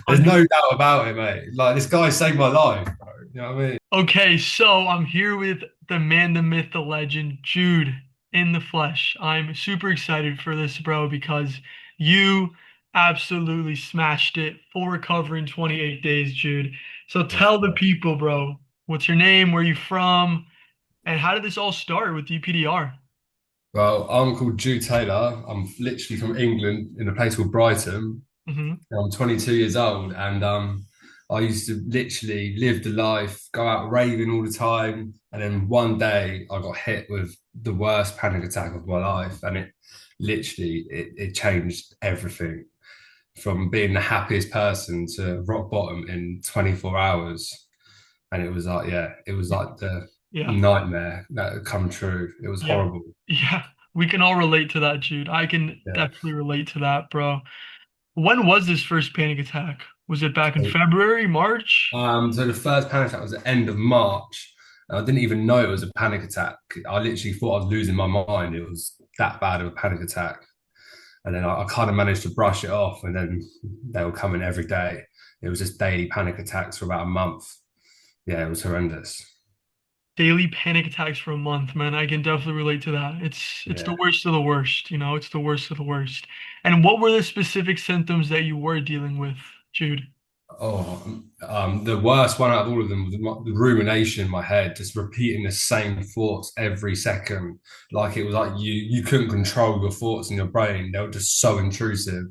There's no doubt about it, mate. Like this guy saved my life, bro. You know what I mean? Okay, so I'm here with the man, the myth, the legend, Jude in the flesh. I'm super excited for this, bro, because you absolutely smashed it. Full recovery in 28 days, Jude. So Yes, tell the bro. people, bro, what's your name, where you from, and how did this all start with DPDR? Well, I'm called Jude Taylor. I'm literally from England in a place called Brighton. Hmm. I'm 22 years old, and I used to literally live the life, go out raving all the time, and then one day I got hit with the worst panic attack of my life, and it changed everything from being the happiest person to rock bottom in 24 hours. And it was like, yeah, it was like the Yeah, nightmare that had come true. It was yeah, horrible. yeah. We can all relate to that, Jude. I can Yeah. definitely relate to that, bro. When was this first panic attack? Was it back in So, February, March? so the first panic attack was at the end of March. I didn't even know it was a panic attack. I literally thought I was losing my mind. It was that bad of a panic attack. And then I kind of managed to brush it off, and then they were coming every day. It was just daily panic attacks for about a month. Yeah, it was horrendous. Daily panic attacks for a month, man. I can definitely relate to that. It's the Yeah. worst of the worst, it's the worst of the worst. And what were the specific symptoms that you were dealing with, Jude? The worst one out of all of them was the rumination in my head, just repeating the same thoughts every second. Like it was like you couldn't control your thoughts in your brain. They were just so intrusive.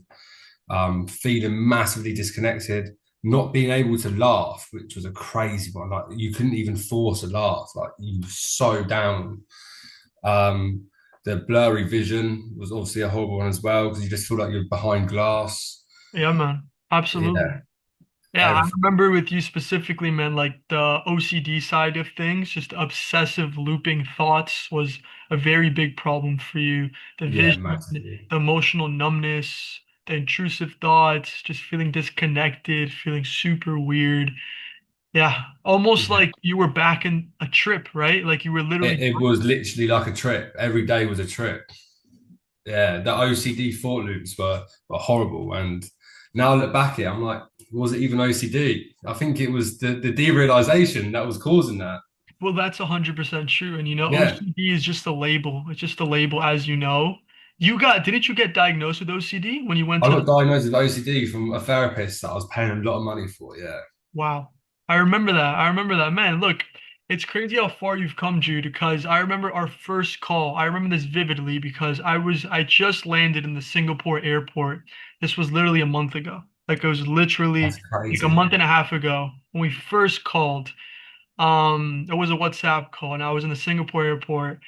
Feeling massively disconnected, not being able to laugh, which was a crazy one. Like you couldn't even force a laugh. Like you were so down. Um, the blurry vision was obviously a horrible one as well because you just feel like you're behind glass. Yeah, man. Absolutely. Yeah, Yeah, I everything. remember with you specifically, man, like the OCD side of things, just obsessive looping thoughts was a very big problem for you. The Yeah, vision, the massively. emotional numbness, the intrusive thoughts, just feeling disconnected, feeling super weird. Yeah, almost Yeah. like you were back in a trip, right? Like you were literally, It was literally like a trip. Every day was a trip. Yeah, the OCD thought loops were horrible. And now I look back at it, I'm like, was it even OCD? I think it was the derealization that was causing that. well, that's 100% true. And Yeah. OCD is just a label. It's just a label, as you know. Didn't you get diagnosed with OCD when you went I to the got diagnosed with OCD from a therapist that I was paying a lot of money for. Yeah. Wow. I remember that. I remember that. Man, look, it's crazy how far you've come, Jude, because I remember our first call. I remember this vividly because I just landed in the Singapore airport. This was literally a month ago. Like it was literally That's like a crazy. month and a half ago when we first called. It was a WhatsApp call and I was in the Singapore airport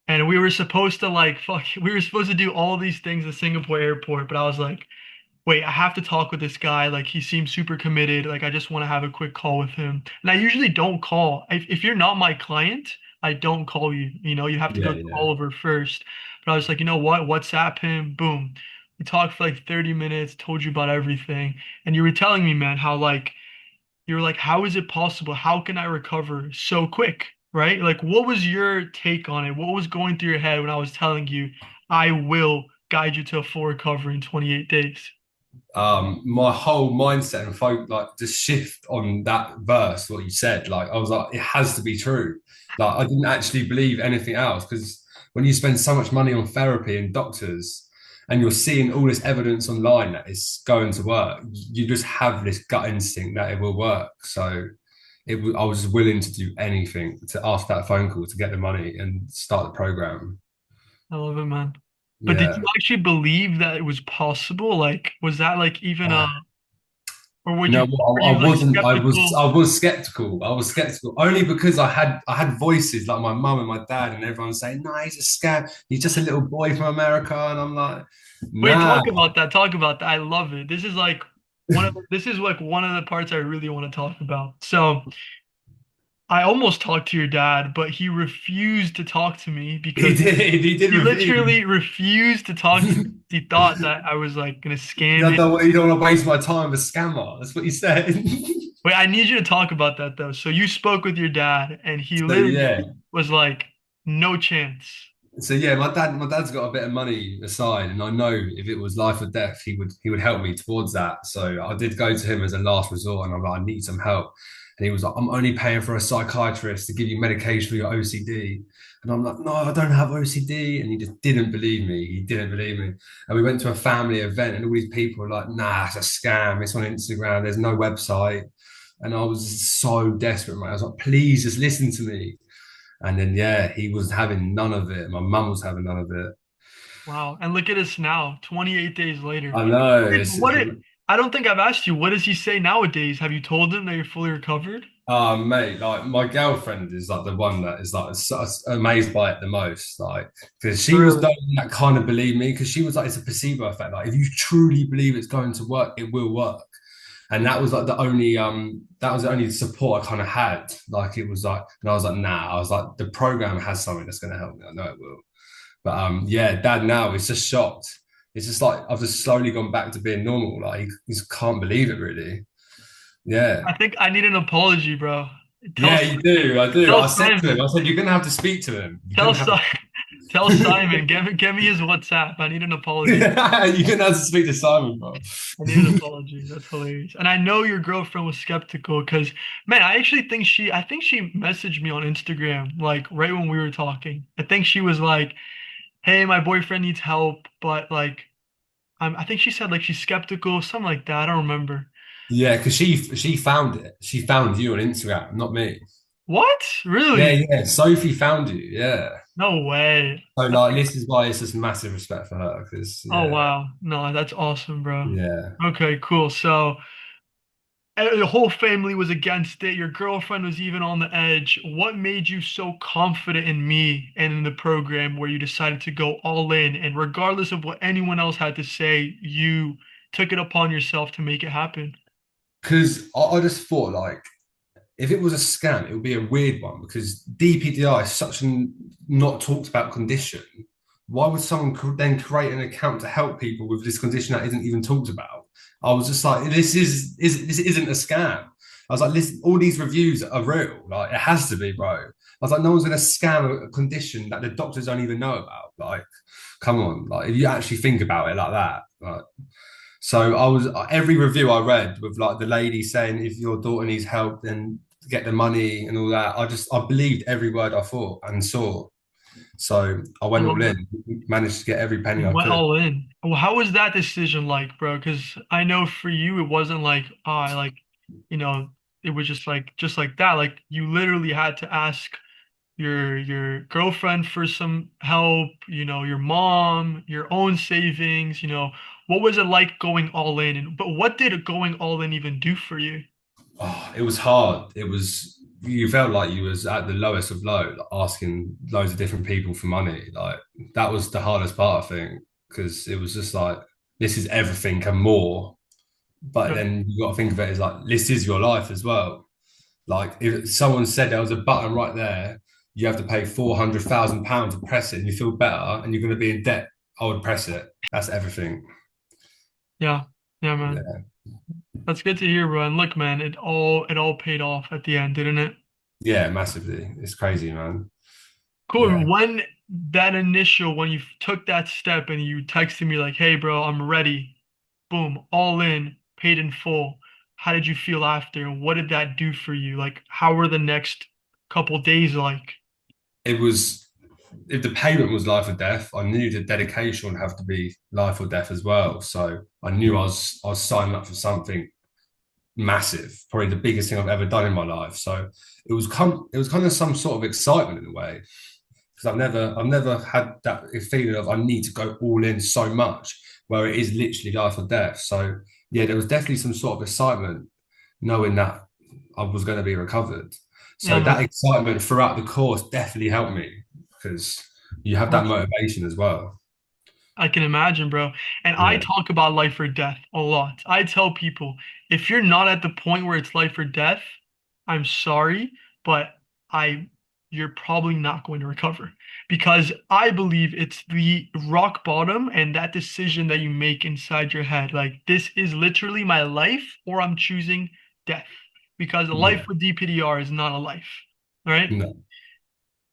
and we were supposed to we were supposed to do all these things at Singapore airport, but I was like, wait, I have to talk with this guy. Like he seems super committed. Like I just want to have a quick call with him. And I usually don't call. If you're not my client, I don't call you. You have to Yeah, go to yeah. Oliver first. But I was like, you know what? WhatsApp him. Boom. We talked for like 30 minutes, told you about everything. And you were telling me, man, how like you were like, how is it possible? How can I recover so quick? Right? Like, what was your take on it? What was going through your head when I was telling you, I will guide you to a full recovery in 28 days? My whole mindset and like just shift on that verse, what you said. Like I was like, it has to be true. Like I didn't actually believe anything else because when you spend so much money on therapy and doctors and you're seeing all this evidence online that it's going to work, you just have this gut instinct that it will work. So I was willing to do anything to ask that phone call to get the money and start the program. I love it, man. But did you Yeah. actually believe that it was possible? Like, was that like even or You know what? were you I like wasn't. skeptical? I was skeptical. I was skeptical only because I had voices like my mum and my dad and everyone saying, "No, he's a scam. He's just a little boy from America." And I'm like, Wait, "Nah." talk about that. Talk about that. I love it. This is like one of the parts I really want to talk about. So I almost talked to your dad, but he refused to talk to me He because did. He did he refuse. literally refused to talk to me. He thought that I was like gonna scam him. You don't want to waste my time with a scammer. That's what he said. Wait, I need you to talk about that though. So you spoke with your dad, and he So literally yeah, was like, "No chance." So yeah, my dad's got a bit of money aside, and I know if it was life or death, he would help me towards that. So I did go to him as a last resort, and I'm like, I need some help. And he was like, I'm only paying for a psychiatrist to give you medication for your OCD. And I'm like, no, I don't have OCD. And he just didn't believe me. He didn't believe me. And we went to a family event, and all these people were like, nah, it's a scam. It's on Instagram. There's no website. And I was so desperate, mate. I was like, please just listen to me. And then yeah, he was having none of it. My mum was having none of it. Wow. And look at us now, 28 days later. I know. What did, I don't think I've asked you, what does he say nowadays? Have you told him that you're fully recovered? Mate, like my girlfriend is like the one that is like so amazed by it the most. Like, because she was the Really? one that kind of believed me, because she was like, it's a placebo effect. Like, if you truly believe it's going to work, it will work. And that was like the only support I kind of had. Like, it was like, and I was like, nah, I was like, the program has something that's going to help me. I know it will. But yeah, dad now is just shocked. It's just like I've just slowly gone back to being normal. Like, he just can't believe it, really. Yeah. I think I need an apology, bro. Tell Yeah, you do. I do. tell I said to him, Simon. I said, you're gonna have to speak to him. You're Tell gonna have Simon. Tell Simon. Get me his WhatsApp. I need an apology. you're gonna have to speak to Simon, bro. I need an apology. That's hilarious. And I know your girlfriend was skeptical because, man, I think she messaged me on Instagram, like right when we were talking. I think she was like, hey, my boyfriend needs help, but like, I think she said like she's skeptical, something like that. I don't remember. Yeah, because she found it. She found you on Instagram, not me. What? Yeah, Really? yeah. Sophie found you. Yeah. No way. So like, this is why it's just massive respect for her. Because Oh yeah, wow. No, that's awesome, bro. yeah. Okay, cool. So the whole family was against it. Your girlfriend was even on the edge. What made you so confident in me and in the program where you decided to go all in? And regardless of what anyone else had to say, you took it upon yourself to make it happen. Because I just thought like, if it was a scam, it would be a weird one, because DPDR is such a not talked about condition. Why would someone then create an account to help people with this condition that isn't even talked about? I was just like, this isn't a scam. I was like, listen, all these reviews are real. Like, it has to be, bro. I was like, no one's going to scam a condition that the doctors don't even know about. Like, come on. Like, if you actually think about it like that, like, so I was every review I read with like the lady saying, if your daughter needs help, then get the money and all that. I believed every word I thought and saw. So I I went love all that. in, managed to get every penny You I went could. all in. Well, how was that decision like, bro? Because I know for you, it wasn't like, I like, you know, it was just like that. Like you literally had to ask your girlfriend for some help, your mom, your own savings, what was it like going all in? And but what did going all in even do for you? Oh, it was hard. It was, you felt like you was at the lowest of low, like asking loads of different people for money. Like, that was the hardest part, I think, because it was just like, this is everything and more. But Yeah. then you got to think of it as like, this is your life as well. Like, if someone said there was a button right there, you have to pay £400,000 to press it, and you feel better, and you're going to be in debt, I would press it. That's everything. Yeah. Yeah, man. Yeah, That's good to hear, bro. And look, man, it all paid off at the end, didn't it? yeah, massively. It's crazy, man. Cool. Yeah, When you took that step and you texted me like, "Hey, bro, I'm ready." Boom, all in, paid in full. How did you feel after? And what did that do for you? Like, how were the next couple days like? it was. If the payment was life or death, I knew the dedication would have to be life or death as well. So I knew I was signing up for something massive, probably the biggest thing I've ever done in my life. So it was kind of some sort of excitement in a way, because I've never had that feeling of I need to go all in so much, where it is literally life or death. So yeah, there was definitely some sort of excitement knowing that I was going to be recovered. Yeah, So that man. excitement throughout the course definitely helped me, because you have that motivation as well. I can imagine, bro. And I Yeah, talk about life or death a lot. I tell people, if you're not at the point where it's life or death, I'm sorry, but I you're probably not going to recover because I believe it's the rock bottom and that decision that you make inside your head. Like this is literally my life or I'm choosing death because a life yeah, with DPDR is not a life, right? no,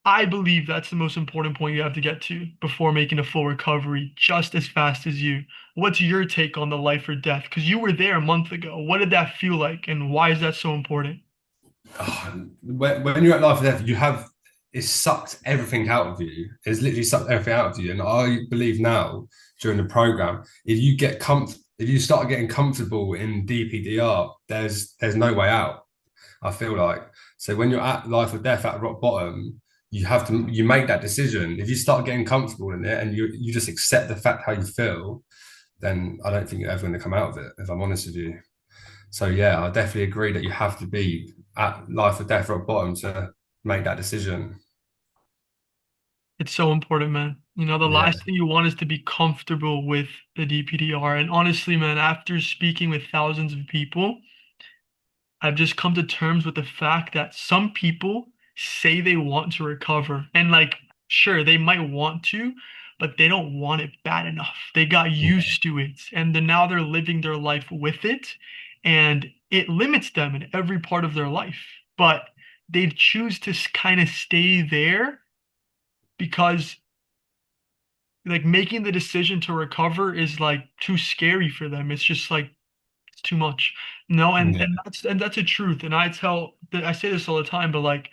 I believe that's the most important point you have to get to before making a full recovery just as fast as you. What's your take on the life or death? Because you were there a month ago. What did that feel like, and why is that so important? Oh, when you're at life or death, you have it's sucked everything out of you. It's literally sucked everything out of you. And I believe now during the program, if you start getting comfortable in DPDR, there's no way out. I feel like so when you're at life or death at rock bottom, you make that decision. If you start getting comfortable in it and you just accept the fact how you feel, then I don't think you're ever going to come out of it. If I'm honest with you. So yeah, I definitely agree that you have to be at life or death rock bottom to make that decision. It's so important, man. You know, the Yeah. last thing you want is to be comfortable with the DPDR. And honestly, man, after speaking with thousands of people, I've just come to terms with the fact that some people say they want to recover. And like, sure, they might want to, but they don't want it bad enough. They got Yeah. used to it. And then now they're living their life with it. And it limits them in every part of their life. But they choose to kind of stay there because like making the decision to recover is like too scary for them. It's just like it's too much. No, Yeah. and that's a truth. And I say this all the time, but like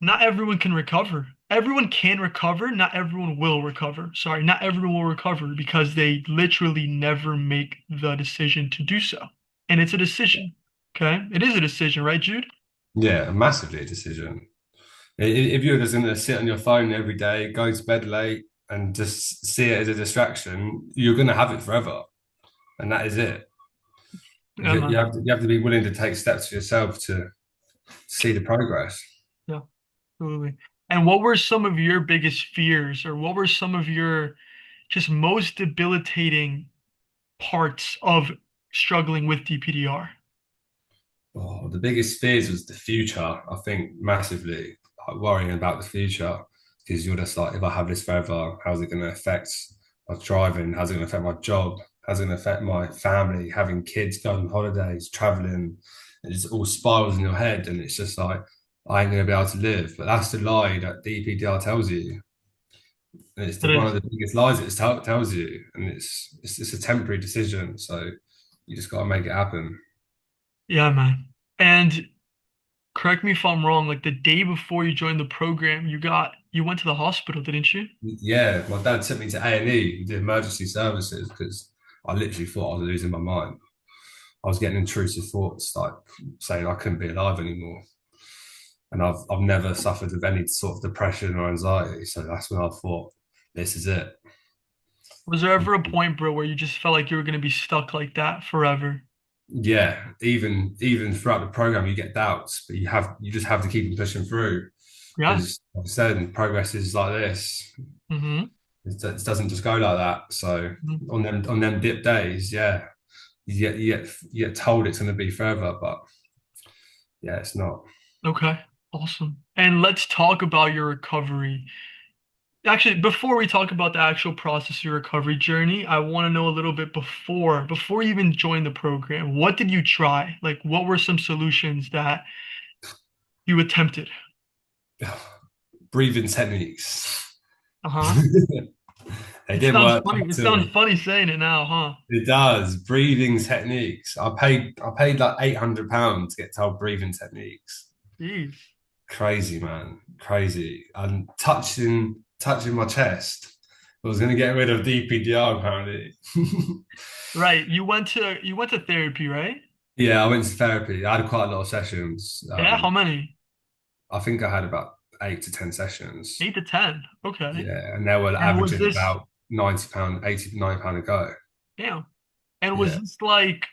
not everyone can recover. Everyone can recover, not everyone will recover. Sorry, not everyone will recover because they literally never make the decision to do so. And it's a decision. Okay? It is a decision, right, Jude? Yeah. Massively a decision. If you're just going to sit on your phone every day, go to bed late, and just see it as a distraction, you're going to have it forever, and that is it. Yeah, man. You have to be willing to take steps for yourself to see the progress. Yeah, absolutely. And what were some of your biggest fears, or what were some of your just most debilitating parts of struggling with DPDR? Oh, the biggest fears was the future. I think massively like, worrying about the future because you're just like, if I have this forever, how's it going to affect my driving? How's it going to affect my job? How's it going to affect my family? Having kids, going on holidays, traveling, it just all spirals in your head, and it's just like I ain't going to be able to live. But that's the lie that DPDR tells you, and it's It one of is. the biggest lies tells you, and it's a temporary decision. So you just got to make it happen. Yeah, man. And correct me if I'm wrong, like the day before you joined the program, you went to the hospital, didn't you? Yeah, my dad took me to A&E, the emergency services, because I literally thought I was losing my mind. I was getting intrusive thoughts, like saying I couldn't be alive anymore. And I've never suffered with any sort of depression or anxiety. So that's when I thought, this is it. Was there ever a point, bro, where you just felt like you were gonna be stuck like that forever? Yeah, even throughout the program, you get doubts, but you just have to keep on pushing through Yeah. because, like I said, progress is like this. Mm-hmm. It doesn't just go like that. So on them dip days, yeah, you get told it's going to be forever, but yeah, it's not. Okay. Awesome. And let's talk about your recovery. Actually, before we talk about the actual process of your recovery journey, I want to know a little bit before you even joined the program, what did you try? Like, what were some solutions that you attempted? Breathing techniques. Uh-huh. They didn't work It at sounds all. funny saying it now, huh? It does. Breathing techniques. I paid like £800 to get told breathing techniques. Jeez. Crazy, man. Crazy. And touching my chest. I was gonna get rid of DPDR apparently. Right. You went to therapy, right? Yeah, I went to therapy. I had quite a lot of sessions. Yeah, how many? I think I had about 8 to 10 sessions. 8 to 10. Okay. Yeah, and they were And was averaging this, about £90, £89 a go. damn. And was Yeah. this like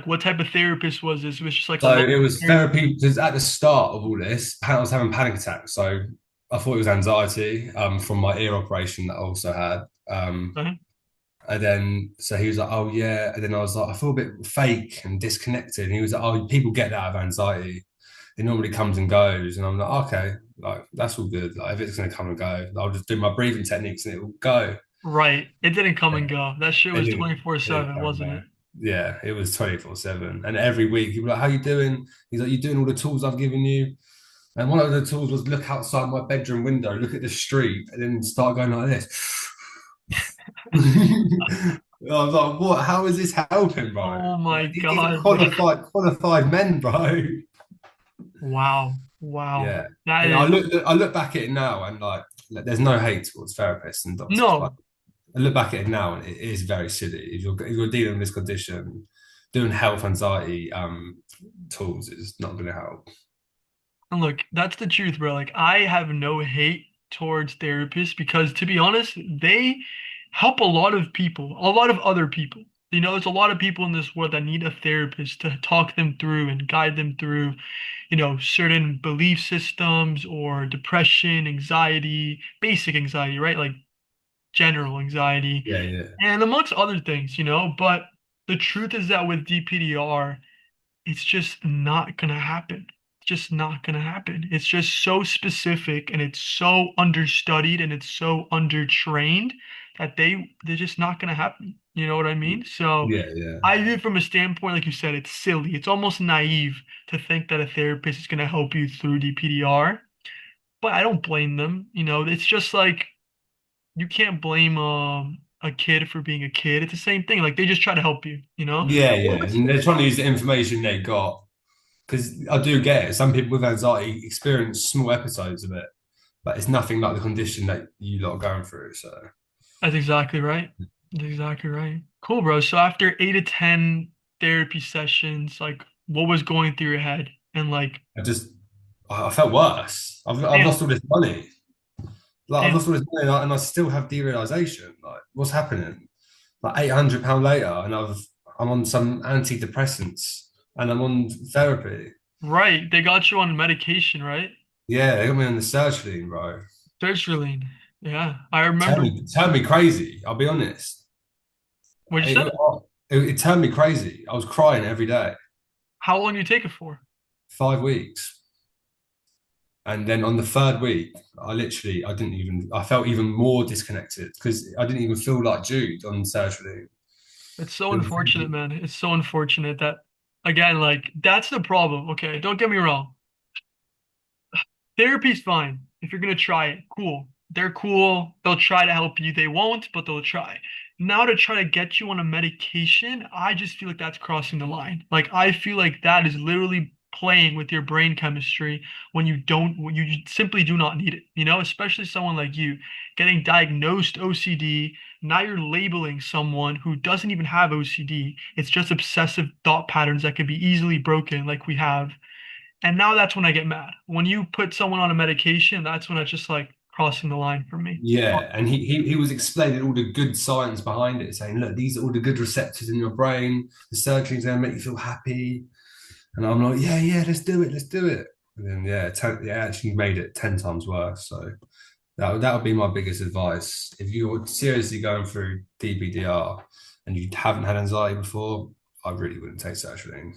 what type of therapist was this? Was it just like a So local it was therapist? therapy because at the start of all this, I was having panic attacks. So I thought it was anxiety from my ear operation that I also had. Okay. And then so he was like, "Oh yeah," and then I was like, "I feel a bit fake and disconnected." And he was like, "Oh, people get that out of anxiety. It normally comes and goes." And I'm like, "Okay, like that's all good. Like if it's gonna come and go, I'll just do my breathing techniques and it will go." Right. It didn't come and go. That shit It was didn't, it didn't 24/7, come and wasn't go. it? Yeah, it was 24/7. And every week he'd be like, "How you doing?" He's like, "You doing all the tools I've given you?" And one of the tools was look outside my bedroom window, look at the street, and then start going like this. I was like, what? How is this helping, bro? Oh my Like, these are God, bro. qualified men, bro. Wow. Wow. Yeah. That And is I look back at it now and like there's no hate towards therapists and doctors, but no. I look back at it now and it is very silly. If you're dealing with this condition, doing health anxiety tools is not going to help. And look, that's the truth, bro. Like, I have no hate towards therapists because, to be honest, they help a lot of people, a lot of other people. You know, there's a lot of people in this world that need a therapist to talk them through and guide them through, certain belief systems or depression, anxiety, basic anxiety, right? Like general anxiety, Yeah, yeah, and amongst other things, But the truth is that with DPDR, it's just not gonna happen. It's just not gonna happen. It's just so specific and it's so understudied and it's so undertrained that they're just not gonna happen. You know what I mean? So yeah, yeah. I view it from a standpoint, like you said, it's silly. It's almost naive to think that a therapist is gonna help you through DPDR. But I don't blame them. It's just like you can't blame a kid for being a kid. It's the same thing. Like they just try to help you. Yeah, yeah. And they're trying to use the information they got because I do get it. Some people with anxiety experience small episodes of it, but it's nothing like the condition that you lot are going through. So That's exactly right. That's exactly right. Cool, bro. So after 8 to 10 therapy sessions, like what was going through your head? And like, I just, I felt worse. I've damn, lost all this money. Like I've damn, lost all this money, and I still have derealization. Like, what's happening? Like £800 later, and I'm on some antidepressants, and I'm on therapy. right. They got you on medication, right? Yeah, they got me on the sertraline, bro. Sertraline. Yeah, I remember. It turned me crazy. I'll be honest. What'd you It, say? it turned me crazy. I was crying every day, How long you take it for? 5 weeks. And then on the third week, I felt even more disconnected because I didn't even feel like Jude on sertraline. It's so It was unfortunate, really, man. It's so unfortunate that, again, like that's the problem. Okay, don't get me wrong. Therapy's fine. If you're gonna try it, cool. They're cool. They'll try to help you. They won't, but they'll try. Now to try to get you on a medication, I just feel like that's crossing the line. Like I feel like that is literally playing with your brain chemistry when you simply do not need it. Especially someone like you getting diagnosed OCD. Now you're labeling someone who doesn't even have OCD. It's just obsessive thought patterns that can be easily broken, like we have. And now that's when I get mad. When you put someone on a medication, that's when it's just like crossing the line for me. yeah. And he was explaining all the good science behind it, saying, look, these are all the good receptors in your brain. The surgery's going to make you feel happy. And I'm like, yeah, yeah, let's do it. And then it actually made it 10 times worse. So that would be my biggest advice. If you're seriously going through DPDR and you haven't had anxiety before, I really wouldn't take sertraline.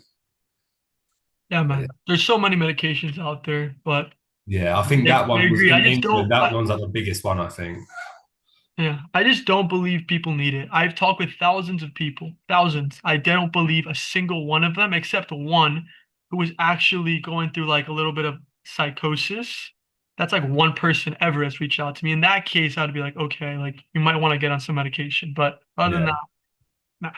Yeah, But yeah, man. There's so many medications out there, but yeah, I think I that one was agree. I in just England. don't. That one's like the biggest one, I think. Yeah, I just don't believe people need it. I've talked with thousands of people, thousands. I don't believe a single one of them, except one who was actually going through like a little bit of psychosis. That's like one person ever has reached out to me. In that case, I'd be like, okay, like you might want to get on some medication. But other than Yeah, that, nah.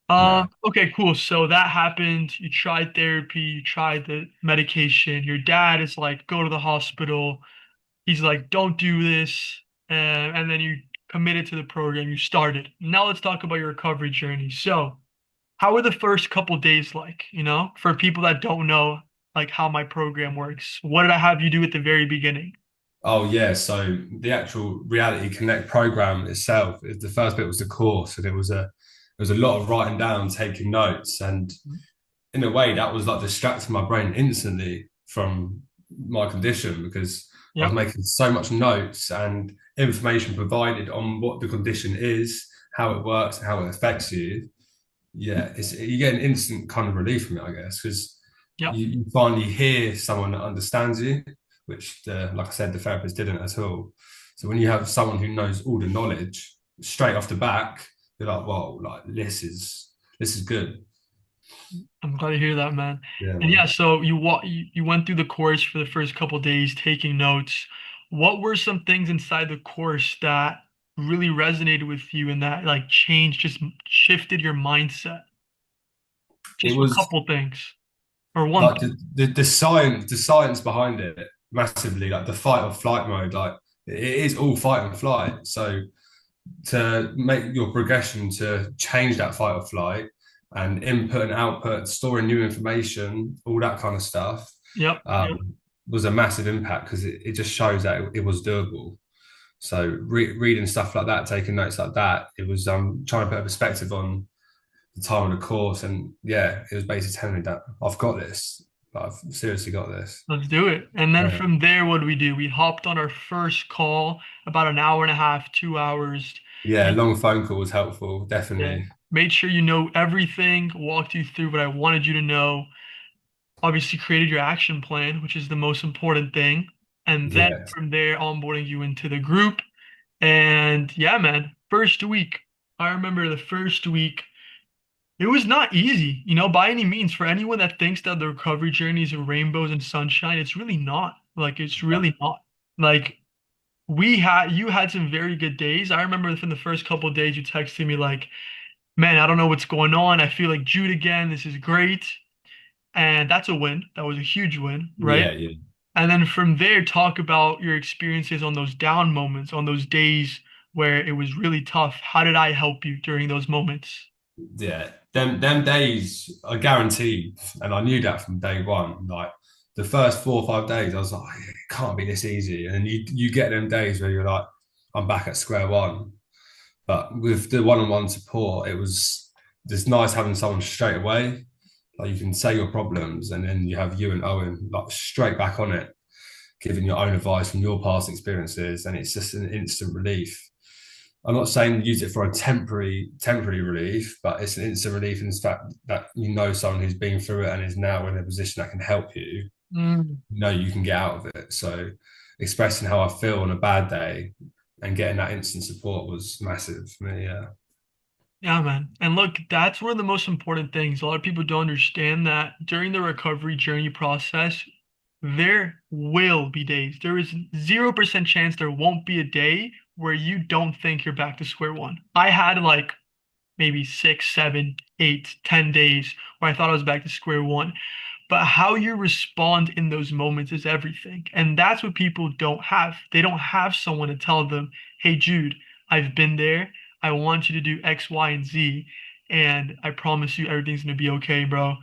no. Okay, cool. So that happened. You tried therapy, you tried the medication. Your dad is like, go to the hospital. He's like, don't do this. And then you committed to the program. You started. Now let's talk about your recovery journey. So, how were the first couple days like? For people that don't know, like how my program works, what did I have you do at the very beginning? Oh yeah. So the actual Reality Connect program itself, the first bit was the course, and there was a lot of writing down, taking notes, and in a way that was like distracting my brain instantly from my condition because I was Yep, making so much notes and information provided on what the condition is, how it works, and how it affects you. Yeah, you get an instant kind of relief from it, I guess, because yep, you finally hear someone that understands you, which like I said, the therapist didn't at all. So when you have someone who knows all the knowledge straight off the back, you're like, "Whoa, like this is good." I'm glad to hear that, man. Yeah, And yeah, man. so you went through the course for the first couple days, taking notes. What were some things inside the course that really resonated with you and that like changed, just shifted your mindset? It Just a was couple things or one like thing. the science behind it massively, like the fight or flight mode, like it is all fight and flight. So to make your progression to change that fight or flight and input and output, storing new information, all that kind of stuff, Yep, yep. was a massive impact because it just shows that it was doable. So reading stuff like that, taking notes like that, it was trying to put a perspective on the time of the course, and yeah, it was basically telling me that I've got this. Like, I've seriously got this. Let's do it. And then Yeah. from there, what did we do? We hopped on our first call, about an hour and a half, 2 hours. Yeah, long phone call was helpful, Yeah. definitely. Made sure you know everything, walked you through what I wanted you to know. Obviously, created your action plan, which is the most important thing. And then Yeah, from there, onboarding you into the group. And yeah, man, first week, I remember the first week, it was not easy, by any means. For anyone that thinks that the recovery journeys are rainbows and sunshine, it's really not. Like, it's really not. Like, you had some very good days. I remember from the first couple of days, you texted me like, man, I don't know what's going on. I feel like Jude again. This is great. And that's a win. That was a huge win, right? yeah, yeah, And then from there, talk about your experiences on those down moments, on those days where it was really tough. How did I help you during those moments? yeah. Them days are guaranteed, and I knew that from day one. Like the first 4 or 5 days, I was like, "Oh, it can't be this easy." And then you get them days where you're like, "I'm back at square one." But with the one-on-one support, it was just nice having someone straight away. Like you can say your problems, and then you have you and Owen like straight back on it, giving your own advice from your past experiences, and it's just an instant relief. I'm not saying use it for a temporary relief, but it's an instant relief in the fact that you know someone who's been through it and is now in a position that can help you. Mm, You know you can get out of it. So expressing how I feel on a bad day and getting that instant support was massive for me. Yeah. yeah, man. And look, that's one of the most important things. A lot of people don't understand that during the recovery journey process, there will be days. There is 0% chance there won't be a day where you don't think you're back to square one. I had like maybe 6, 7, 8, 10 days where I thought I was back to square one. But how you respond in those moments is everything. And that's what people don't have. They don't have someone to tell them, hey, Jude, I've been there. I want you to do X, Y, and Z. And I promise you everything's going to be okay, bro.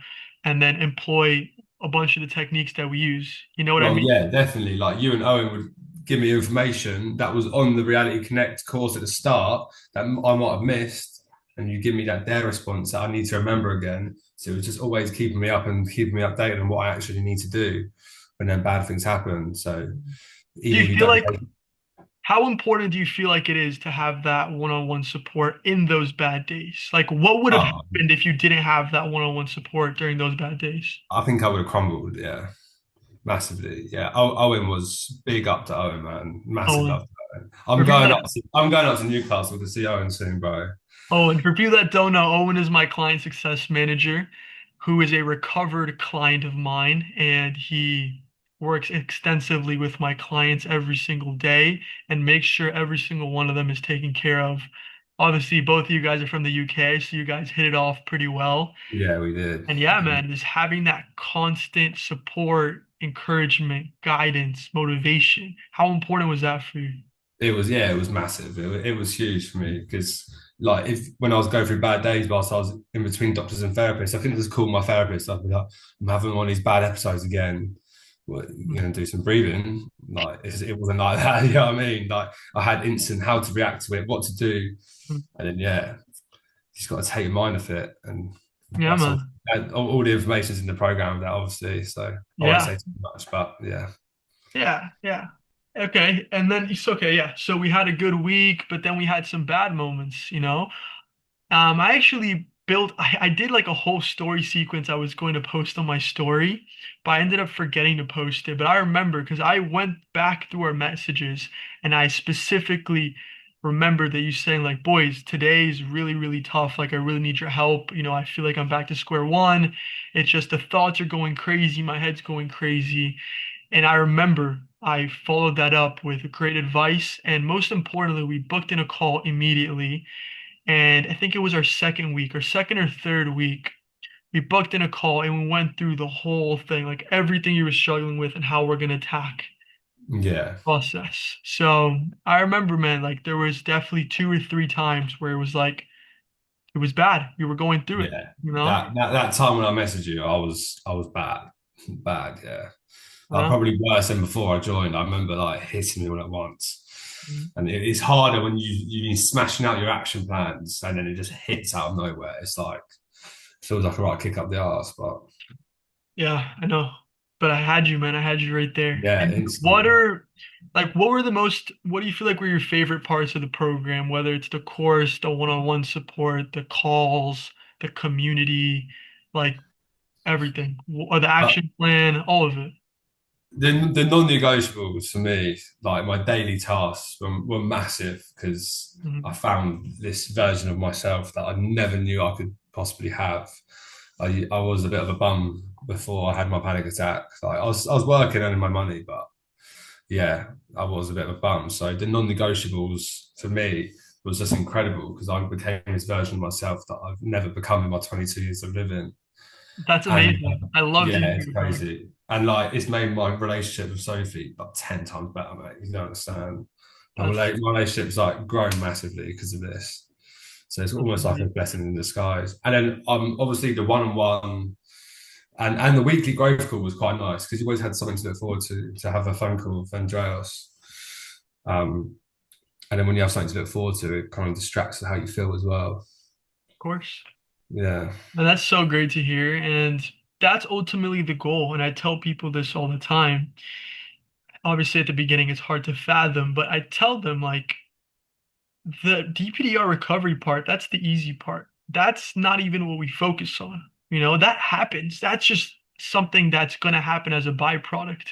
And then employ a bunch of the techniques that we use. You know what I Well, mean? yeah, definitely. Like you and Owen would give me information that was on the Reality Connect course at the start that I might have missed, and you give me that dare response that I need to remember again. So it was just always keeping me up and keeping me updated on what I actually need to do when then bad things happen. So Do even you if you feel don't like how important do you feel like it is to have that one-on-one support in those bad days? Like, what would have oh, happened if you didn't have that one-on-one support during those bad days? I think I would have crumbled. Yeah, massively. Yeah, Owen was big up to Owen, man. Massive Oh, love to Owen. for people that I'm going up to Newcastle to see Owen soon, bro. and for people that don't know, Owen is my client success manager, who is a recovered client of mine, and he works extensively with my clients every single day and makes sure every single one of them is taken care of. Obviously, both of you guys are from the UK, so you guys hit it off pretty well. Yeah, we did. And yeah, man, just having that constant support, encouragement, guidance, motivation. How important was that for you? It was, yeah, it was massive. It was huge for me because like if when I was going through bad days whilst I was in between doctors and therapists, I couldn't just call my therapist. I'd be like, I'm having one of these bad episodes again. Well, you're gonna do some breathing. Like it wasn't like that. You know what I mean? Like I had instant how to react to it, what to do, Mm. and then yeah, you just got to take your mind off it, and Yeah, that's all. man. And all the information's in the program of that, obviously. So I won't Yeah. say too much, but yeah, Yeah. Yeah. Okay. And then it's okay. Yeah. So we had a good week, but then we had some bad moments. I actually I did like a whole story sequence I was going to post on my story, but I ended up forgetting to post it. But I remember because I went back through our messages and I specifically remember that you saying like, boys, today is really, really tough. Like, I really need your help. I feel like I'm back to square one. It's just the thoughts are going crazy. My head's going crazy. And I remember I followed that up with great advice. And most importantly, we booked in a call immediately. And I think it was our second week or second or third week. We booked in a call and we went through the whole thing, like everything you were struggling with and how we're going to attack Yeah. process. So I remember, man, like there was definitely two or three times where it was like, it was bad. We were going through it, Yeah. you know? That time when I messaged you, I was bad. Bad, yeah. You know? Probably worse than before I joined. I remember like hitting me all at once. Mhm. And it's harder when you've been smashing out your action plans and then it just hits out of nowhere. It's like feels like a right kick up the arse, but Yeah, I know. But I had you, man. I had you right there. yeah, And instantly. what do you feel like were your favorite parts of the program? Whether it's the course, the one-on-one support, the calls, the community, like everything, or the But action plan, all of it. the non-negotiables for me, like my daily tasks, were massive because Mhm. I found this version of myself that I never knew I could possibly have. I was a bit of a bum before I had my panic attack. Like I was working earning my money, but yeah, I was a bit of a bum. So the non-negotiables for me was just incredible because I became this version of myself that I've never become in my 22 years of living. That's And amazing. I love to yeah, hear it's it, bro. crazy. And like it's made my relationship with Sophie like 10 times better, mate. You don't understand. That's My relationship's like grown massively because of this. So it's that's almost like a amazing. blessing in disguise. And then obviously the one-on-one and the weekly growth call was quite nice because you always had something to look forward to have a phone call with Andreas. Um, and then when you have something to look forward to, it kind of distracts how you feel as well. Of course. Yeah. And that's so great to hear. And that's ultimately the goal. And I tell people this all the time. Obviously, at the beginning, it's hard to fathom, but I tell them, like, the DPDR recovery part, that's the easy part. That's not even what we focus on. That happens. That's just something that's going to happen as a byproduct.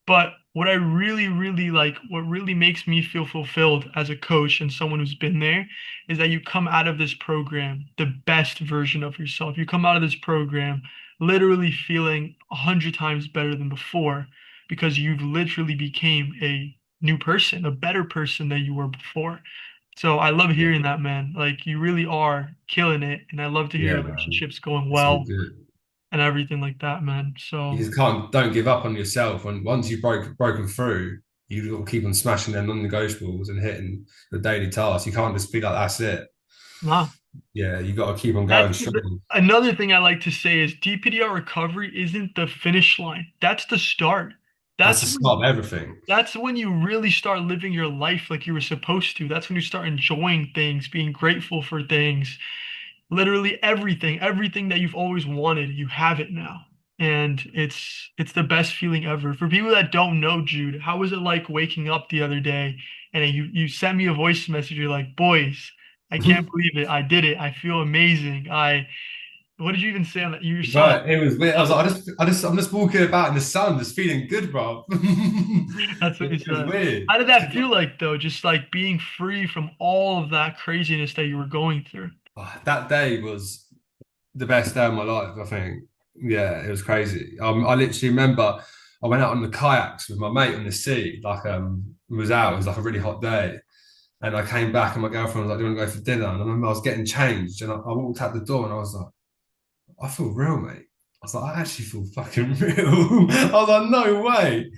But what I really, really like, what really makes me feel fulfilled as a coach and someone who's been there is that you come out of this program the best version of yourself. You come out of this program literally feeling 100 times better than before because you've literally became a new person, a better person than you were before. So I love Yeah. hearing that, man. Like you really are killing it, and I love to hear Yeah, man. relationships going It's all well good. and everything like that, man. So You just can't don't give up on yourself. And once you've broken through, you've got to keep on smashing their non-negotiables and hitting the daily tasks. You can't just be like, that's it. nah. Yeah, you got to keep on That's going strong. another thing I like to say is DPDR recovery isn't the finish line. That's the start. That's That's the when start of everything. that's when you really start living your life like you were supposed to. That's when you start enjoying things, being grateful for things. Literally everything that you've always wanted, you have it now. And it's the best feeling ever. For people that don't know Jude, how was it like waking up the other day and you sent me a voice message, you're like, boys, I can't believe it. I did it. I feel amazing. What did you even say on that? You saw But it was weird. I was like, I'm just walking about in the sun, just feeling good, bro. that's what you It was said. weird. How did that feel like though? Just like being free from all of that craziness that you were going through. That day was the best day of my life, I think. Yeah, it was crazy. I literally remember I went out on the kayaks with my mate on the sea, like it was like a really hot day. And I came back and my girlfriend was like, do you want to go for dinner? And I remember I was getting changed and I walked out the door and I was like, I feel real, mate. I was like, I actually feel fucking real. I was like, no way.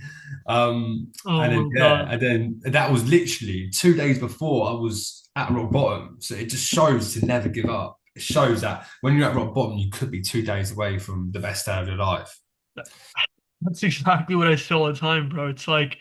Oh And then my yeah, God. and then that was literally 2 days before I was at rock bottom. So it just shows to never give up. It shows that when you're at rock bottom, you could be 2 days away from the best day of your life. That's exactly what I say all the time, bro. It's like,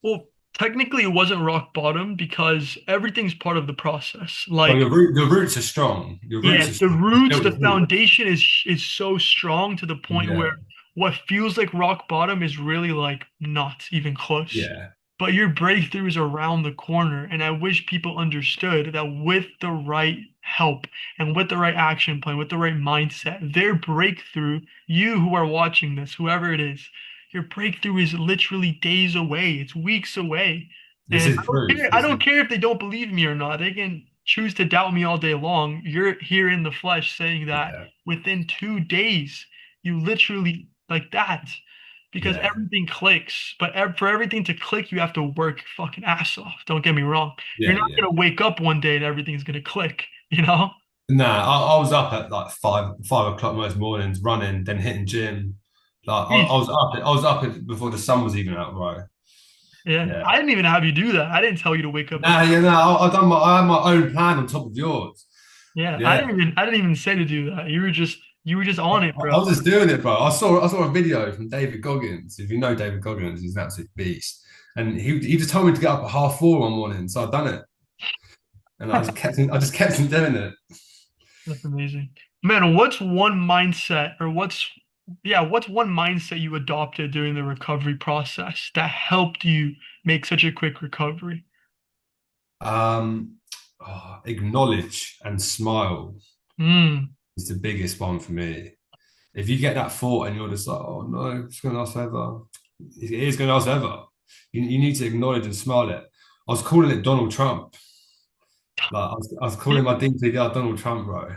well, technically it wasn't rock bottom because everything's part of the process. Well, Like, your roots are strong. Your roots yeah, are the strong. You roots, built the the roots. foundation is so strong to the point where Yeah, what feels like rock bottom is really like not even close. yeah, But your breakthrough is around the corner, and I wish people understood that with the right help and with the right action plan, with the right mindset, their breakthrough, you who are watching this, whoever it is, your breakthrough is literally days away. It's weeks away. This And is proof. I This don't is care if they don't believe me or not. They can choose to doubt me all day long. You're here in the flesh saying that yeah, within 2 days, you literally like that because yeah, everything clicks. But for everything to click, you have to work your fucking ass off. Don't get me wrong. You're yeah, not yeah. gonna wake up one day and everything's gonna click, you know? Nah, I was up at like 5 o'clock most mornings, running, then hitting gym. Like I Jeez. was up, before the sun was even out, bro. Yeah. Yeah. I didn't even have you do that. I didn't tell you to wake up at Nah, yeah, no, I had my own plan on top of yours. yeah, Yeah. I didn't even say to do that. You were just I, on it, I bro. was just doing it, bro. I saw a video from David Goggins. If you know David Goggins, he's an absolute beast. And he just told me to get up at 4:30 one morning, so I've done it. And I just kept on doing it. That's amazing. Man, what's one mindset or what's one mindset you adopted during the recovery process that helped you make such a quick recovery? Um, Acknowledge and smile Mm. is the biggest one for me. If you get that thought and you're just like, oh no, it's going to last forever. It is going to last forever. You need to acknowledge and smile it. I was calling it Donald Trump. Like I was calling my DPDR Donald Trump, bro.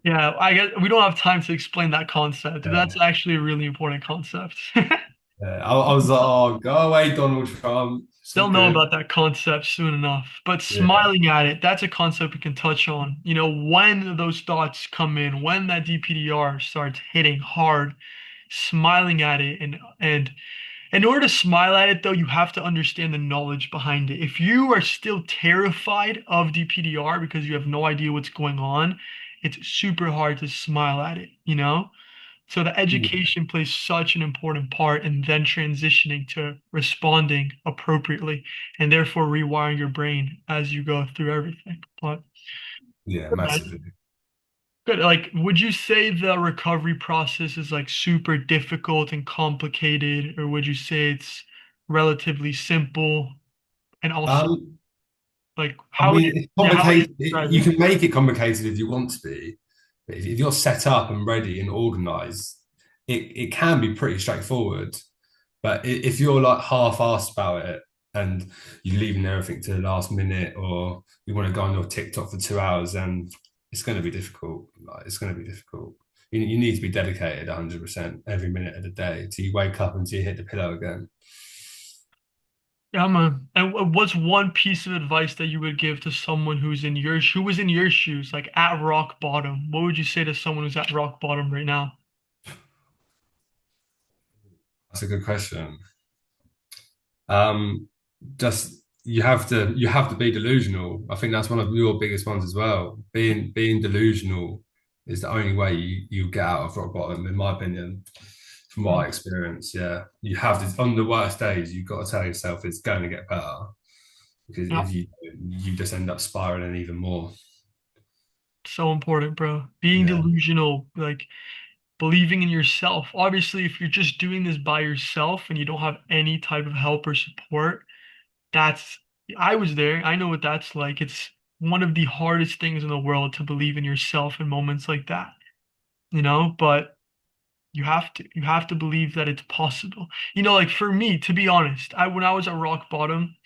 Yeah, I guess we don't have time to explain that concept. That's Yeah. actually a really important concept. Yeah. I was like, oh, go away, Donald Trump. It's all They'll know good. about that concept soon enough. But Yeah. smiling at it, that's a concept we can touch on. You know, when those thoughts come in, when that DPDR starts hitting hard, smiling at it and in order to smile at it, though, you have to understand the knowledge behind it. If you are still terrified of DPDR because you have no idea what's going on, it's super hard to smile at it, you know? So the Yeah. education plays such an important part in then transitioning to responding appropriately and therefore rewiring your brain as you go through everything. But Yeah, good, man. massively. Good. Like, would you say the recovery process is like super difficult and complicated, or would you say it's relatively simple and also Um, like I how would you mean, it's yeah, how would you complicated. describe You it? can make it complicated if you want to be, but if you're set up and ready and organized, it can be pretty straightforward. But if you're like half-assed about it and you're leaving everything to the last minute, or you want to go on your TikTok for 2 hours, then it's going to be difficult. Like, it's going to be difficult. You need to be dedicated 100% every minute of the day till you wake up until you hit the pillow again. Yeah, man. And what's one piece of advice that you would give to someone who was in your shoes, like at rock bottom? What would you say to someone who's at rock bottom right now? That's a good question. Um, just you have to be delusional. I think that's one of your biggest ones as well. Being delusional is the only way you get out of rock bottom, in my opinion, from what I Mm. experience. Yeah, you have to on the worst days. You've got to tell yourself it's going to get better because Yeah, if you just end up spiraling even more. so important, bro. Being Yeah, delusional, like believing in yourself. Obviously, if you're just doing this by yourself and you don't have any type of help or support, that's I was there. I know what that's like. It's one of the hardest things in the world to believe in yourself in moments like that, you know, but you have to believe that it's possible. You know, like for me, to be honest, I when I was at rock bottom,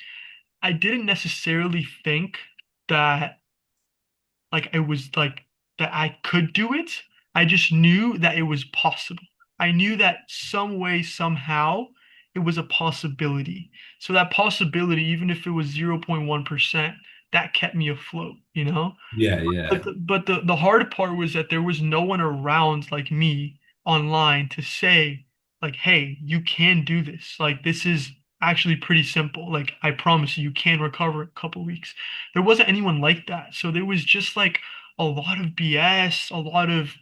I didn't necessarily think that like it was like that I could do it. I just knew that it was possible. I knew that some way, somehow, it was a possibility. So that possibility, even if it was 0.1%, that kept me afloat, you know? yeah, yeah. But the hard part was that there was no one around like me online to say, like, hey, you can do this. Like, this is actually pretty simple. Like, I promise you, you can recover in a couple weeks. There wasn't anyone like that. So there was just like a lot of BS, a lot of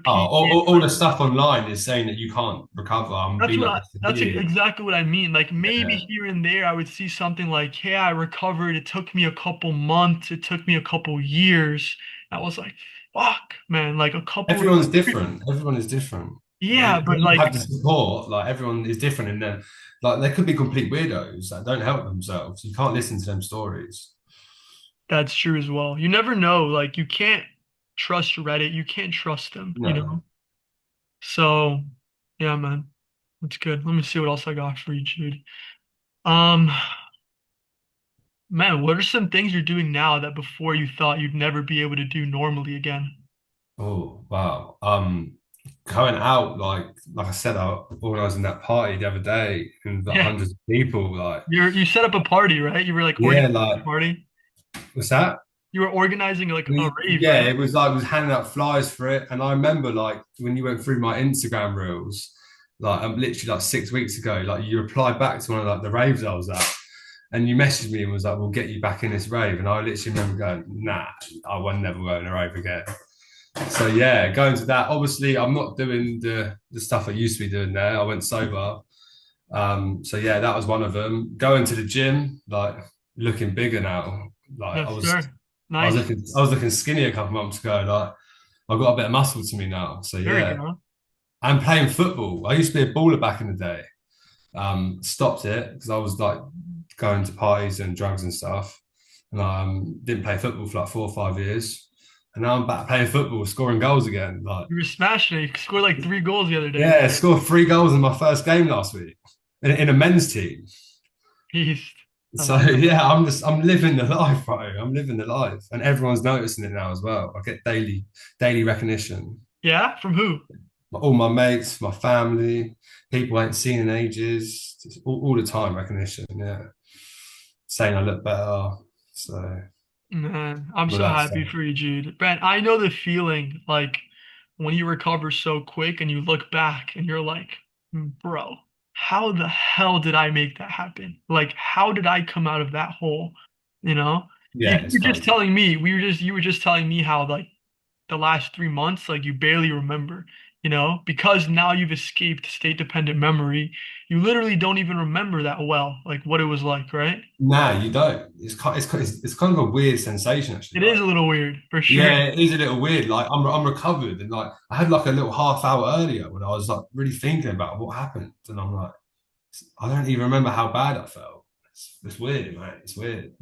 Oh, therapy. all the stuff online is saying that you can't recover. I'm That's been what like I, this for that's years. exactly what I mean. Like maybe Yeah. here and there I would see something like, hey, I recovered. It took me a couple months. It took me a couple years. I was like, fuck, man, like a couple of Everyone's different. Everyone is different. yeah, When but you like have the support, like everyone is different in them. Like there could be complete weirdos that don't help themselves. You can't listen to them stories. that's true as well. You never know. Like you can't trust Reddit. You can't trust them, you No. know? So yeah, man. That's good. Let me see what else I got for you, Jude. Um, Man, what are some things you're doing now that before you thought you'd never be able to do normally again? Oh wow. Going out like I said, I organizing that party the other day and like Yeah, hundreds of people. Like you set up a party, right? You were like yeah, organizing like a party. what's that? You were organizing like a rave, Yeah, right? it was like I was handing out flyers for it, and I remember like when you went through my Instagram reels, like I'm literally like 6 weeks ago, like you replied back to one of like the raves I was at, and you messaged me and was like, "We'll get you back in this rave," and I literally remember going, "Nah, I will never go in a rave again." So yeah, going to that. Obviously, I'm not doing the stuff I used to be doing there. I went sober. So yeah, that was one of them. Going to the gym, like looking bigger now. Like Yes, sir. Nice. I was looking skinny a couple months ago. Like I've got a bit of muscle to me now. So There we yeah, go. and playing football. I used to be a baller back in the day. Stopped it because I was like going to parties and drugs and stuff, and didn't play football for like 4 or 5 years. And now I'm back playing football, scoring goals again. Like You were smashing it. You scored like 3 goals the other day. yeah, scored 3 goals in my first game last week in a men's team. Beast. I So love it. yeah, I'm living the life, bro. I'm living the life, and everyone's noticing it now as well. I get daily recognition. Yeah? From who? All my mates, my family, people I ain't seen in ages, just all the time recognition. Yeah, saying I look better. So Man, I'm all so that happy stuff. for you, Jude. Man, I know the feeling like when you recover so quick and you look back and you're like, bro, how the hell did I make that happen? Like, how did I come out of that hole? You know? Yeah, You it's were just crazy. telling me, you were just telling me how like the last 3 months, like you barely remember, because now you've escaped state dependent memory. You literally don't even remember that well, like what it was like, right? Nah, you don't. It's kind of a weird sensation actually. It is Like a little weird, for sure. yeah, it is a little weird. Like I'm recovered, and like I had like a little half hour earlier when I was like really thinking about what happened, and I'm like, I don't even remember how bad I felt. It's weird, man. It's weird.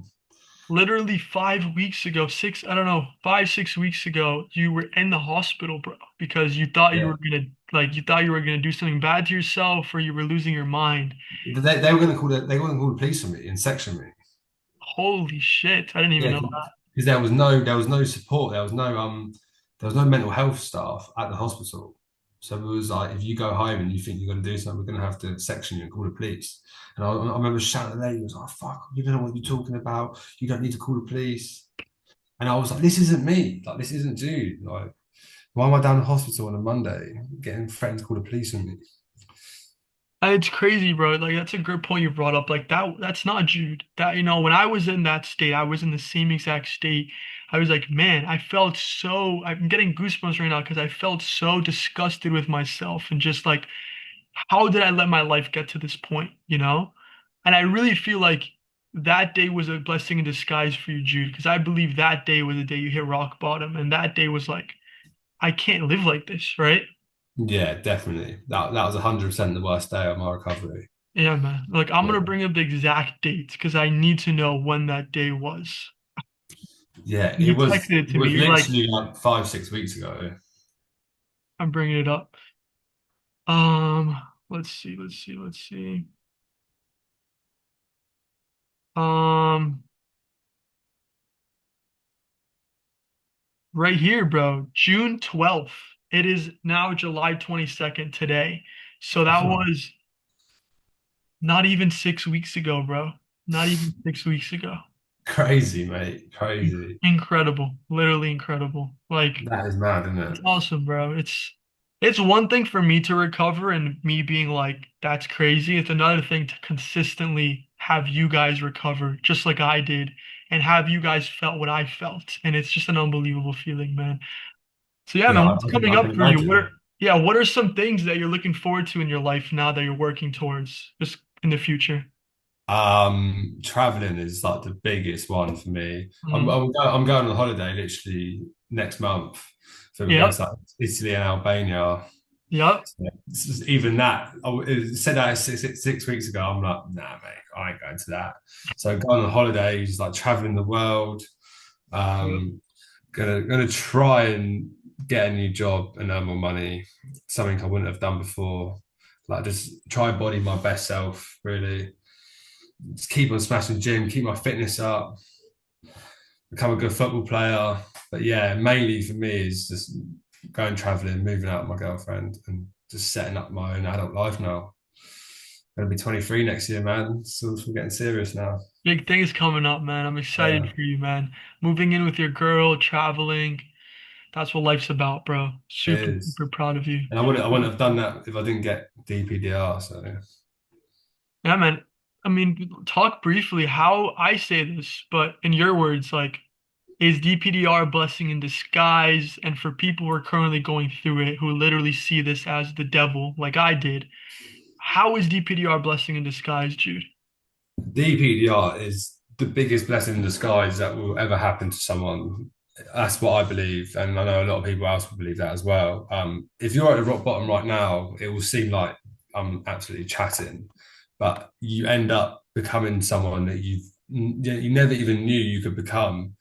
Literally 5 weeks ago, I don't know, 5, 6 weeks ago, you were in the hospital, bro, because Yeah, you thought you were gonna do something bad to yourself or you were losing your mind. they were gonna call they were gonna call the police on me and section me. Holy shit, I didn't even Yeah, know that. because there was no support. There was no mental health staff at the hospital. So it was like if you go home and you think you're going to do something, we're going to have to section you and call the police. And I remember shouting at the lady, was like, "Fuck, you don't know what you're talking about. You don't need to call the police." And I was like, "This isn't me. Like this isn't Jude. Like why am I down the hospital on a Monday getting threatened to call the police on me?" It's crazy, bro. Like that's a good point you brought up. Like that's not Jude. That when I was in that state, I was in the same exact state. I was like, man, I'm getting goosebumps right now because I felt so disgusted with myself and just like, how did I let my life get to this point, And I really feel like that day was a blessing in disguise for you, Jude, because I believe that day was the day you hit rock bottom, and that day was like, I can't live like this, right? Yeah, definitely. That was 100% the worst day of my recovery. Yeah, man. Like, I'm Yeah. gonna bring up the exact dates because I need to know when that day was. Yeah, You texted it it to me. was You're like, literally like 5 6 weeks ago. I'm bringing it up. Let's see, let's see, let's see. Um, right here, bro. June 12th. It is now July 22nd today. So that was not even 6 weeks ago, bro. Not even 6 weeks ago. Crazy, mate. Crazy. Incredible. Literally incredible. Like, That is mad, isn't it's it? awesome, bro. It's one thing for me to recover and me being like, that's crazy. It's another thing to consistently have you guys recover just like I did and have you guys felt what I felt. And it's just an unbelievable feeling, man. So yeah, Yeah, man, what's coming I can up for you? imagine. What are some things that you're looking forward to in your life now that you're working towards just in the future? Traveling is like the biggest one for me. Mm. I'm going on holiday literally next month. So we're going Yep. to like Italy and Albania. Yep. So even that, said that 6 weeks ago. I'm like, nah, mate, I ain't going to that. So going on holidays, like traveling the world. Yep. Um, gonna try and get a new job and earn more money. Something I wouldn't have done before. Like just try and body my best self, really. just keep on smashing gym, keep my fitness up, become a good football player. But yeah, mainly for me is just going traveling, moving out with my girlfriend, and just setting up my own adult life now. Gonna be 23 next year, man. So we're getting serious now. Big things coming up, man. I'm excited Yeah, for you, man. Moving in with your girl, traveling. That's what life's about, bro. it Super, is. super proud of you. And I wouldn't have done that if I didn't get DPDR. So Yeah, man. I mean, talk briefly how I say this, but in your words, like, is DPDR a blessing in disguise? And for people who are currently going through it, who literally see this as the devil, like I did, how is DPDR a blessing in disguise, Jude? DPDR is the biggest blessing in disguise that will ever happen to someone. That's what I believe, and I know a lot of people else will believe that as well. If you're at the rock bottom right now, it will seem like I'm absolutely chatting, but you end up becoming someone that you never even knew you could become,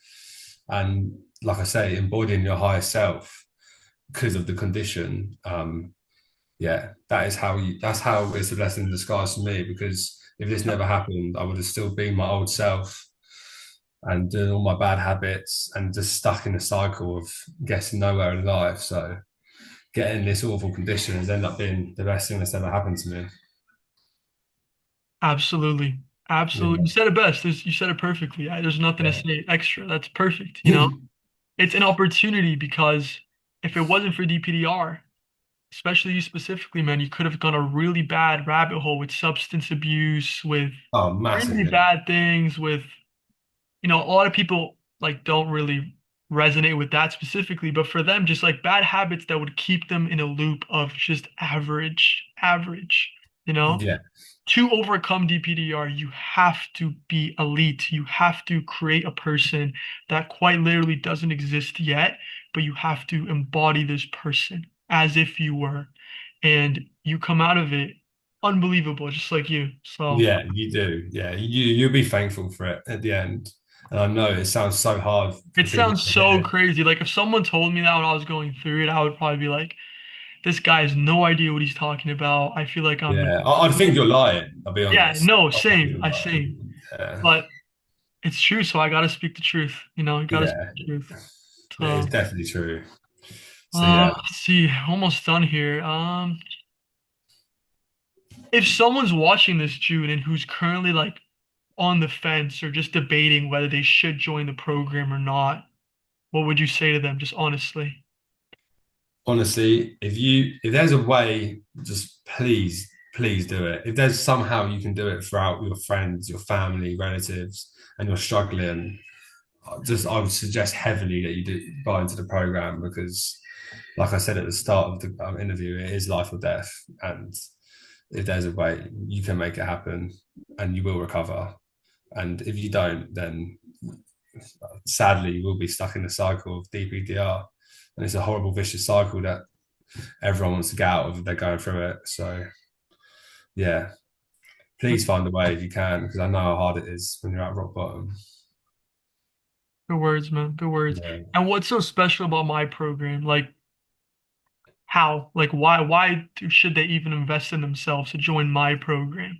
and like I say, embodying your higher self because of the condition. Yeah, that's how it's a blessing in disguise for me, because if this never happened, I would have still been my old self and doing all my bad habits and just stuck in a cycle of getting nowhere in life. So getting this awful condition has ended up being the best thing that's ever happened to me. Absolutely. Absolutely. You said it best. You said it perfectly. There's nothing to Yeah. say extra. That's perfect. Yeah. It's an opportunity because if it wasn't for DPDR, especially you specifically, man, you could have gone a really bad rabbit hole with substance abuse, with Oh, really massively. bad things, with, a lot of people like don't really resonate with that specifically, but for them, just like bad habits that would keep them in a loop of just average, you know? Yeah. To overcome DPDR, you have to be elite. You have to create a person that quite literally doesn't exist yet, but you have to embody this person as if you were. And you come out of it unbelievable, just like you. So Yeah, you do. Yeah. You'll be thankful for it at the end. And I know it sounds so hard it for people sounds to so hear. crazy. Like if someone told me that when I was going through it, I would probably be like, this guy has no idea what he's talking about. I feel like I'm, Yeah. I'd think you're lying, I'll be yeah, honest. no, I think same. you're I same. lying. Yeah. But it's true, so I gotta speak the truth. I gotta speak Yeah. the truth. It is So, definitely true. So yeah. let's see, almost done here. If someone's watching this, June, and who's currently like on the fence or just debating whether they should join the program or not, what would you say to them, just honestly? Honestly, if there's a way, just please do it. If there's somehow you can do it throughout your friends, your family, relatives, and you're struggling, I would suggest heavily that you do buy into the program, because, like I said at the start of the interview, it is life or death, and if there's a way, you can make it happen, and you will recover. And if you don't, then sadly you will be stuck in the cycle of DPDR, and it's a horrible vicious cycle that everyone wants to get out of if they're going through it. So yeah, please find a way if you can, because I know how hard it is when you're at rock bottom. Good words, man. Good words. Yeah. And what's so special about my program? Like how? Like should they even invest in themselves to join my program?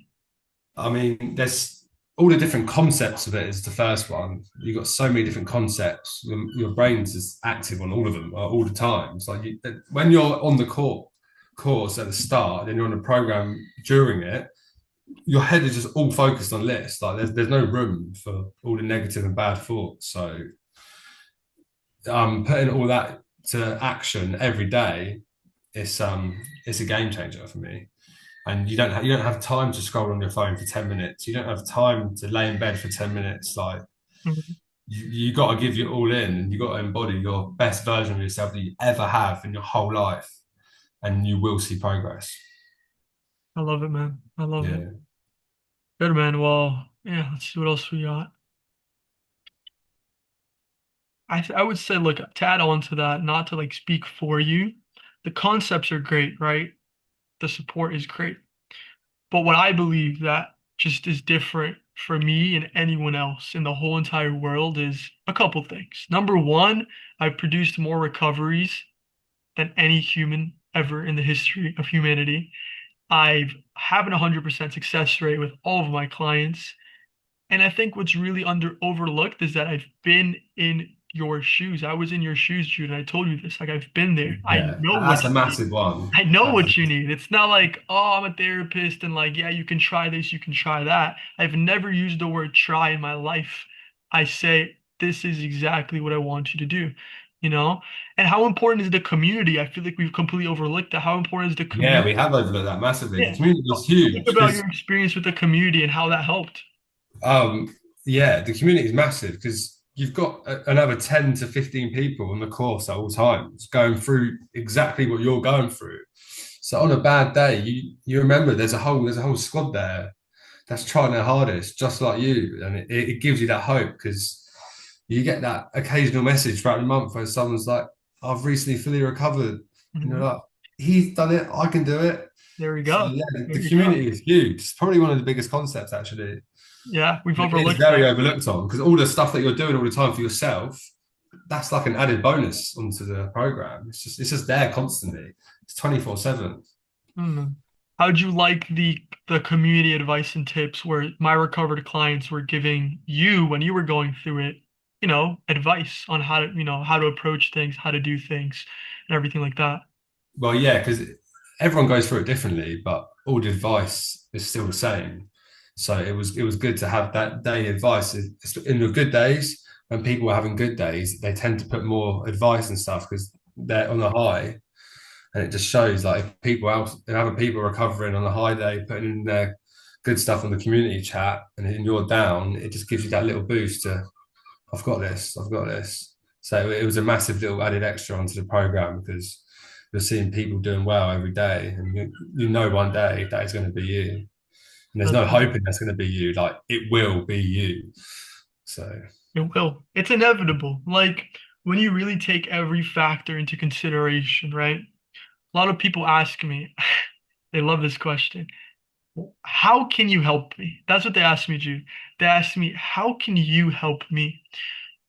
I mean, there's all the different concepts of it is the first one. You've got so many different concepts. Your brain's just active on all of them all the time. It's like when you're on the course at the start, then you're on the program during it, your head is just all focused on lists. Like there's no room for all the negative and bad thoughts. So putting all that to action every day, it's a game changer for me. And you don't have time to scroll on your phone for 10 minutes. You don't have time to lay in bed for 10 minutes. Like Mhm. you got to give you all in, and you got to embody your best version of yourself that you ever have in your whole life, and you will see progress. I love it, man. I love it. Yeah. Good, man. Well, yeah, let's see what else we got. I would say, look, to add on to that, not to like speak for you, the concepts are great, right? The support is great. But what I believe that just is different for me and anyone else in the whole entire world is a couple things. Number one, I've produced more recoveries than any human ever in the history of humanity. I've have an 100% success rate with all of my clients. And I think what's really under overlooked is that I've been in your shoes. I was in your shoes, Jude, and I told you this. Like I've been there. I Yeah, know what that's a you need. massive one. I know That's what you need. It's not like, oh, I'm a therapist and like, yeah, you can try this, you can try that. I've never used the word try in my life. I say, this is exactly what I want you to do, you know? And how important is the community? I feel like we've completely overlooked that. How important is the yeah, community? we have overlooked that massively. The Yeah. community is Think huge about because your experience with the community and how that helped. yeah, the community is massive because you've got another 10 to 15 people on the course at all times going through exactly what you're going through. So on a bad day, you remember there's a whole squad there that's trying their hardest, just like you, and it gives you that hope because you get that occasional message throughout the month where someone's like, "I've recently fully recovered," and you're Mhm. like, "He's done it, I can do it." There we So go. yeah, There the you go. community is huge. It's probably one of the biggest concepts actually. Yeah, we've It's overlooked very that. overlooked on because all the stuff that you're doing all the time for yourself, that's like an added bonus onto the program. It's just there constantly. It's 24/7. Mm. How'd you like the community advice and tips where my recovered clients were giving you when you were going through it, advice on how to, how to approach things, how to do things, and everything like that? Well, yeah, because everyone goes through it differently, but all the advice is still the same. So it was good to have that day advice. In the good days, when people are having good days, they tend to put more advice and stuff because they're on a high, and it just shows like if other people are recovering on a high day, putting in their good stuff on the community chat, and then you're down, it just gives you that little boost to I've got this. So it was a massive little added extra onto the program because you're seeing people doing well every day, and you know one day that is going to be you, and there's That's, no hoping that's going to be you. Like it will be you. So it will. It's inevitable. Like when you really take every factor into consideration, right? A lot of people ask me, they love this question. How can you help me? That's what they asked me, Jude. They asked me, how can you help me?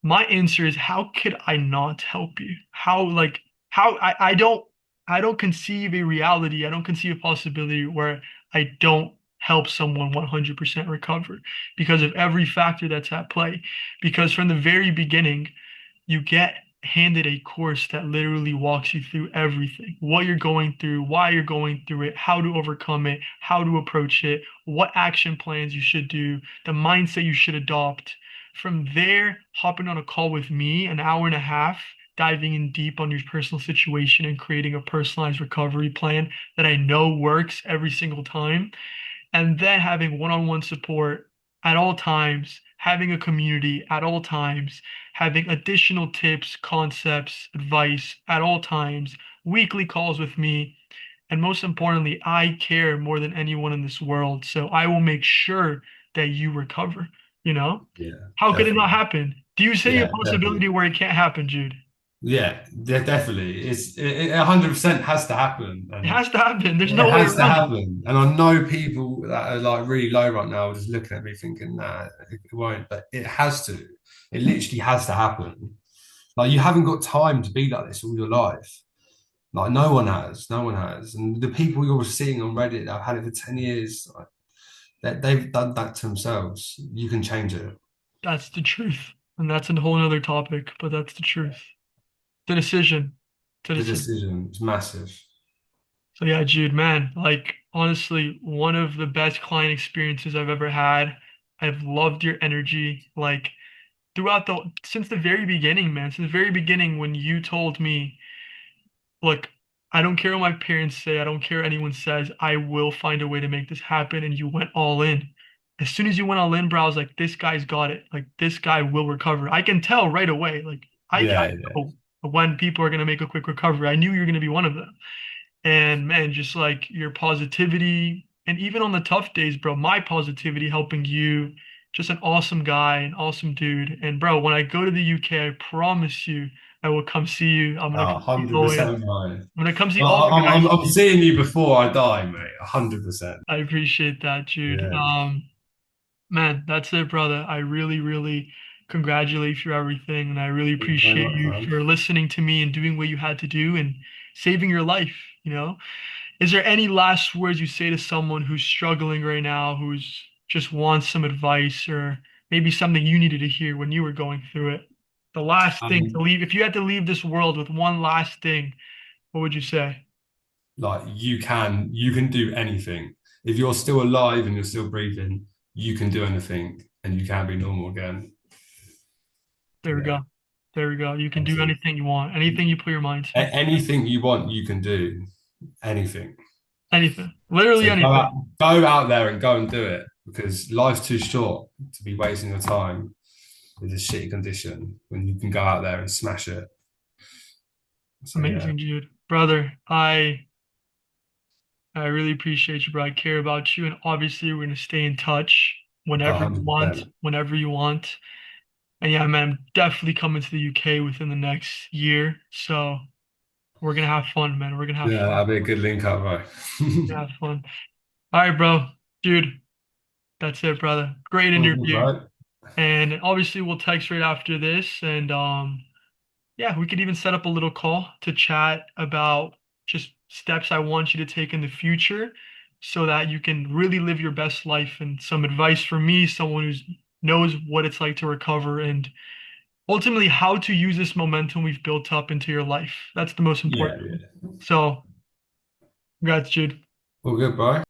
My answer is, how could I not help you? I don't conceive a reality, I don't conceive a possibility where I don't help someone 100% recover because of every factor that's at play. Because from the very beginning, you get handed a course that literally walks you through everything, what you're going through, why you're going through it, how to overcome it, how to approach it, what action plans you should do, the mindset you should adopt. From there, hopping on a call with me, an hour and a half, diving in deep on your personal situation and creating a personalized recovery plan that I know works every single time, and then having one-on-one support at all times, having a community at all times, having additional tips, concepts, advice at all times, weekly calls with me, and most importantly, I care more than anyone in this world, so I will make sure that you recover, you know? yeah, How could it not definitely. happen? Do you see a Yeah, possibility definitely. where it can't happen, Jude? Yeah, definitely. It 100% has to happen, It and has to happen. There's it no way has to around it. happen. And I know people that are like really low right now are just looking at me thinking, nah, it won't. But it has to. It literally has to happen. Like you haven't got time to be like this all your life. Like no one has. No one has. And the people you're seeing on Reddit that have had it for 10 years, like, they've done that to themselves. You can change it. That's the truth. And that's a whole other topic, but that's the truth. The decision. The The decision. decision is massive. So yeah, Jude, man, like honestly, one of the best client experiences I've ever had. I've loved your energy. Like throughout since the very beginning, man, since the very beginning when you told me, look, I don't care what my parents say, I don't care what anyone says, I will find a way to make this happen. And you went all in. As soon as you went all in, bro, I was like, this guy's got it. Like this guy will recover. I can tell right away. Like I Yeah, yeah. know when people are gonna make a quick recovery. I knew you were gonna be one of them. And man, just like your positivity, and even on the tough days, bro, my positivity helping you, just an awesome guy, an awesome dude. And bro, when I go to the UK, I promise you, I will come see you. I'm gonna Oh, come see Owen. 100% right. I'm gonna come see Well, all the guys. I'm seeing you before I die, mate. 100%. I appreciate that, Jude. Yeah. Man, that's it, brother. I really, really congratulate you for everything, and I really Thank you very appreciate much, you man. for listening to me and doing what you had to do and saving your life. Is there any last words you say to someone who's struggling right now, who's just wants some advice or maybe something you needed to hear when you were going through it? The last thing to Um, leave, if you had to leave this world with one last thing, what would you say? like you can do anything. If you're still alive and you're still breathing, you can do anything and you can be normal again. There we Yeah, go. There we go. You can that's do it. anything you want, anything you put your mind to. Anything you want, you can do. Anything. Anything. Literally So anything. go out there and go and do it because life's too short to be wasting your time with this shitty condition when you can go out there and smash it. So yeah, Amazing, Jude. Brother, I really appreciate you, bro. I care about you, and obviously we're gonna stay in touch whenever you want, 100%. whenever you want. And yeah, man, I'm definitely coming to the UK within the next year. So we're gonna have fun, man. We're gonna have Yeah, fun. that'd be a good link up, bro. Have fun. All right, bro. Dude, that's it, brother. Great All good, interview. bro. And obviously we'll text right after this. And yeah, we could even set up a little call to chat about just steps I want you to take in the future so that you can really live your best life and some advice from me, someone who knows what it's like to recover and ultimately how to use this momentum we've built up into your life. That's the most Yeah, important. yeah. So, congrats, Jude. All good, bro.